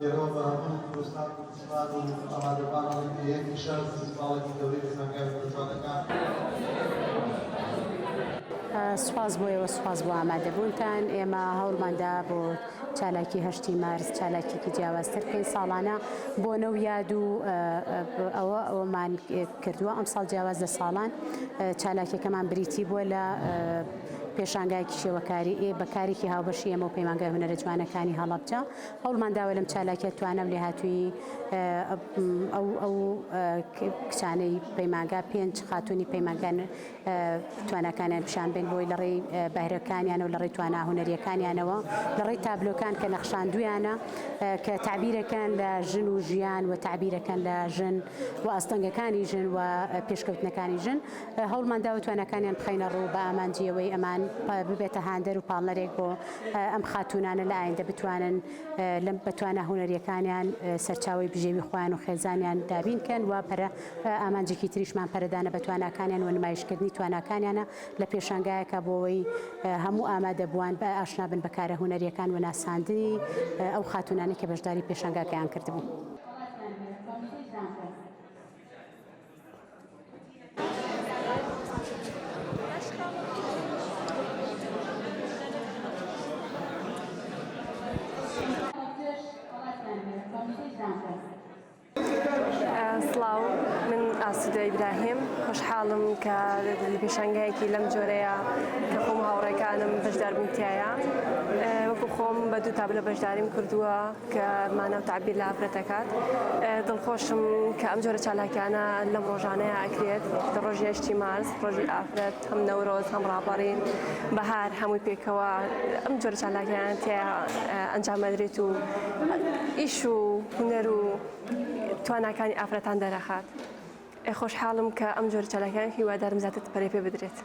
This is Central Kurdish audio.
Erro Barabun, Gustavo Gustavo, Amado Barabun, e Charles Gustavo, que eu vi na guerra do Jogacar. سوپاس بۆیەوە سوپاس بۆ ئامادەبوونتان ئێمە هەوڵماندا بۆ چالاکی هەشتی مارس چالاکیکی جیاوازتر بکەین ساڵانە بۆ نەو یاد و ئەوەمان کردووە ئەم ساڵ جیاواز لە ساڵان چالاکیەکەمان بریتی بووە لە پێشانگایکی شێوەکاری بەکارێکی هاوبەشی ئێمە و پەیمانگای هونەرە جوانەکانی هەڵەبجە هەوڵمانداوە لەم چالاکیە توانە لێ هاتووی ئەو کچانەی پەیمانگا 5 خاتوونی پەیمانگان توانەکانیان پیشان بین بۆی لە ڕێی بەهرەکانیانە و لە ڕێی توانە هونەریەکانیانەوە لە ڕێی تابلۆکان کە نەخشاندویانە کە تعبیرەکان لە ژن و ژیان و تعبیرەکان لە ژن و ئاستەنگەکانی ژن و پێشکەوتنەکانی ژن هەوڵماندا و توانەکانیان بخەینە ڕوو بە ئامانجیەوەی ئەمان ببێتە هاندەر و پاڵنەرێک بۆ ئەم خاتوونانە لە ئایندە بتوانن لەم بەتوانە هونەریەکانیان سەرچاوی بژێوی خۆیان و خێزانیان دابینکەن و پەرە ئامانجێکی تریشمان پەرەدانە بەتوانەکانیان و نمایشکردنی توانەکانیانە لە پێشانگایەکە بۆەوەی هەموو ئامادەبووان بە ئاشنا بن بەکارە هونەریەکان و ناساندنی ئەو خاتوونانە کە بەشداری پێشانگاکەیان کردبوو. سڵاو من ئاسودە ئیبراهیم خۆشحاڵم کە پێشانگایەکی لەم جۆرەیە کە خۆم هاوڕێکانم بەشدار بوون تایە وەکو خۆم بە دوو تابلە بەشداریم کردووە کە مانە و تعبیر لە ئافرەتەکات دڵخۆشم کە ئەم جۆرە چالاکیانە لەم ڕۆژانەیە ئەکرێت لە ڕۆژی هەشتی مارس ڕۆژی ئافرەت هەم نەورۆز هەم ڕابەڕین بەهار هەمووی پێکەوە ئەم جۆرە چالاکیان تیا ئەنجامەدرێت و ئیش و هونەر و توانەکانی ئافرەتان دەرەخات. خۆشحاڵم کە ئەم جۆرە چالاکیان هیوادارم زیاتر پەرەی پێ بدرێت.